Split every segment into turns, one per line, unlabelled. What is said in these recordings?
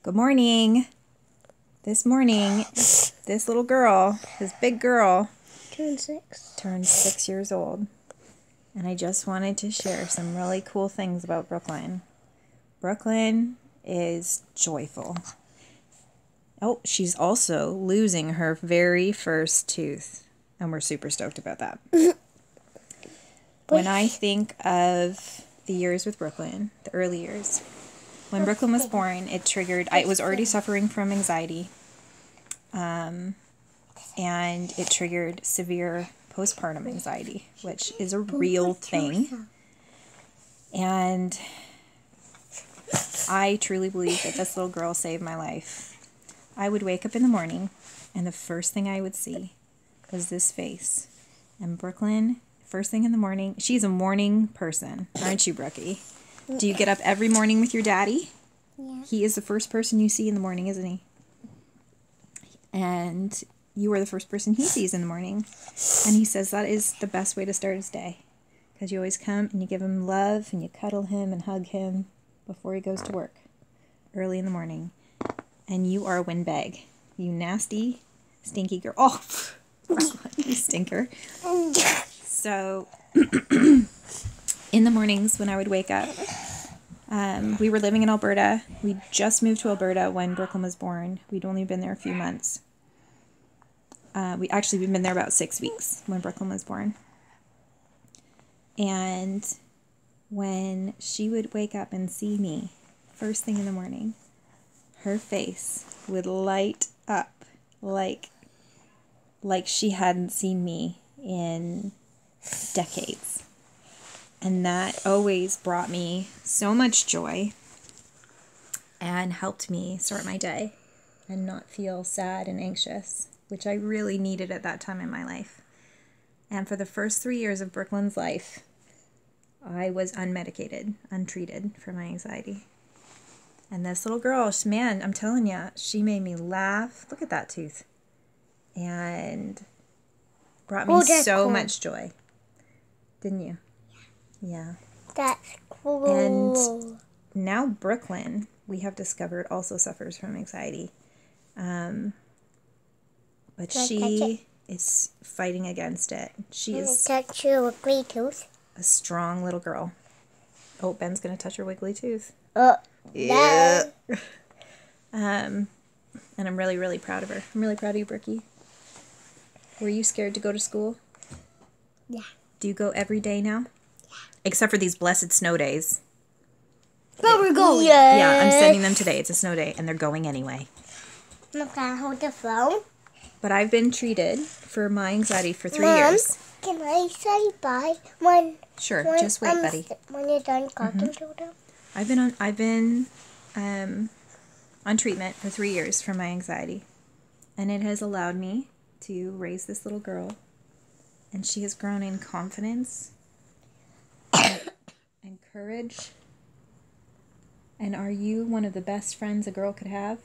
Good morning. This morning, this little girl, this big girl, turned 6 years old. And I just wanted to share some really cool things about Brooklyn. Brooklyn is joyful. Oh, she's also losing her very first tooth. And we're super stoked about that. When I think of the years with Brooklyn, the early years, when Brooklyn was born, it triggered, I was already suffering from anxiety, and it triggered severe postpartum anxiety, which is a real thing. And I truly believe that this little girl saved my life. I would wake up in the morning, and the first thing I would see was this face. And Brooklyn, first thing in the morning, she's a morning person, aren't you, Brookie? Do you get up every morning with your daddy?
Yeah.
He is the first person you see in the morning, isn't he? And you are the first person he sees in the morning. And he says that is the best way to start his day. Because you always come and you give him love and you cuddle him and hug him before he goes to work early in the morning. And you are a windbag. You nasty, stinky girl. Oh, you stinker. So, in the mornings when I would wake up, we were living in Alberta. We just moved to Alberta when Brooklyn was born. We'd only been there a few months. We'd been there about 6 weeks when Brooklyn was born. And when she would wake up and see me first thing in the morning, her face would light up like she hadn't seen me in decades. And that always brought me so much joy and helped me start my day and not feel sad and anxious, which I really needed at that time in my life. And for the first 3 years of Brooklyn's life, I was unmedicated, untreated for my anxiety. And this little girl, man, I'm telling you, she made me laugh. Look at that tooth. And brought me so much joy. Didn't you? Yeah.
That's cool.
And now Brooklyn, we have discovered, also suffers from anxiety. But she is fighting against it. She is
touch your wiggly tooth.
a strong little girl. Oh, Ben's going to touch her wiggly tooth.
Yeah.
And I'm really, really proud of her. I'm really proud of you, Brookie. Were you scared to go to school?
Yeah.
Do you go every day now? Except for these blessed snow days.
But we're going.
Yeah, I'm sending them today. It's a snow day, and they're going anyway.
Look, can I hold the phone?
But I've been treated for my anxiety for 3
Mom,
years.
Can I say bye when?
Sure, just wait, buddy.
When you're done talking to them.
I've been on treatment for 3 years for my anxiety, and it has allowed me to raise this little girl, and she has grown in confidence and courage. And are you one of the best friends a girl could have?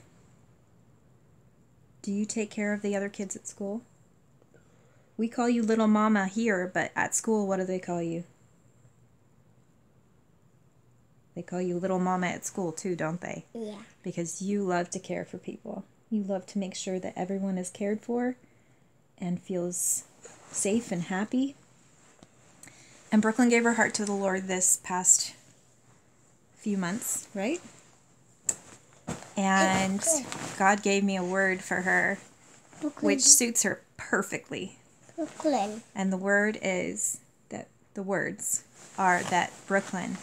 Do you take care of the other kids at school? We call you Little Mama here, but at school, what do they call you? They call you Little Mama at school too, don't they?
Yeah.
Because you love to care for people. You love to make sure that everyone is cared for and feels safe and happy. And Brooklyn gave her heart to the Lord this past few months, right? And God gave me a word for her, which suits her perfectly.
Brooklyn.
And the words are that Brooklyn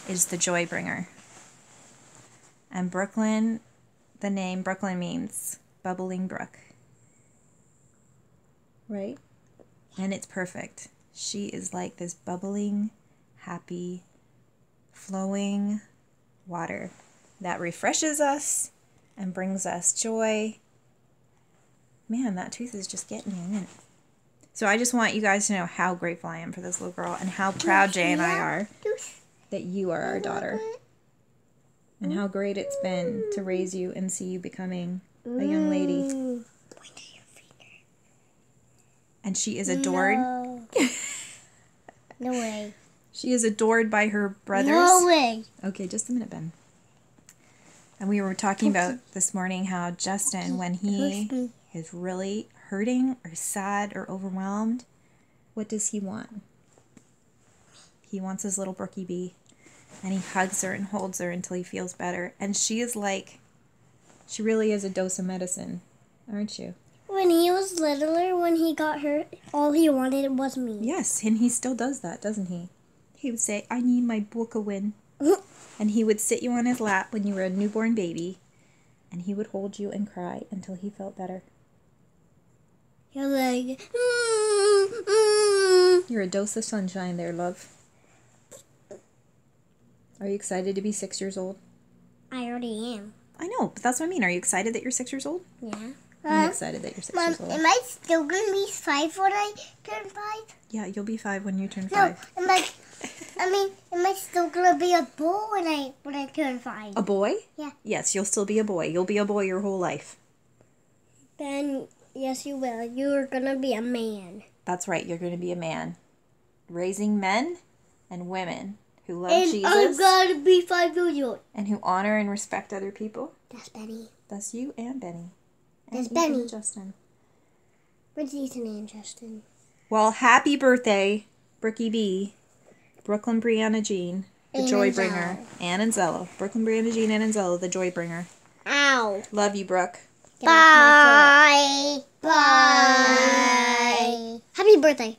is the joy bringer. And Brooklyn, the name Brooklyn means bubbling brook. Right? And it's perfect. She is like this bubbling, happy, flowing water that refreshes us and brings us joy. Man, that tooth is just getting you, isn't it? So I just want you guys to know how grateful I am for this little girl and how proud Jay and I are that you are our daughter. And how great it's been to raise you and see you becoming a young lady.
Point to your finger.
And she is adored.
No way.
She is adored by her brothers.
No way.
Okay, just a minute, Ben. And we were talking about this morning how Justin, when he is really hurting or sad or overwhelmed, what does he want? He wants his little Brookie bee. And he hugs her and holds her until he feels better. And she is like, she really is a dose of medicine, aren't you?
When he was littler, when he got hurt, all he wanted was me.
Yes, and he still does that, doesn't he? He would say, I need my book a win. And he would sit you on his lap when you were a newborn baby. And he would hold you and cry until he felt better.
You're like,
You're a dose of sunshine there, love. Are you excited to be 6 years old?
I already am.
I know, but that's what I mean. Are you excited that you're 6 years old?
Yeah.
I'm excited that you're 6
Mom,
years old.
am I still gonna be 5 when I turn 5?
Yeah, you'll be 5 when you turn
No,
5.
am I still gonna be a bull when I turn 5?
A boy?
Yeah.
Yes, you'll still be a boy. You'll be a boy your whole life.
Then yes, you will. You're gonna be a man.
That's right, you're going to be a man. Raising men and women who love
And
Jesus
I'm gonna be 5 years old.
and who honor and respect other people.
That's Benny.
That's you and Benny. And
That's
Ethan
Benny.
and Justin.
What's Ethan and Justin?
Well, happy birthday, Brookie B, Brooklyn Brianna Jean, the
And
Joy
Anzella.
Bringer, and Anzella. Brooklyn Brianna Jean and Anzella, the Joy Bringer.
Ow.
Love you, Brooke.
Bye. Bye. Happy birthday.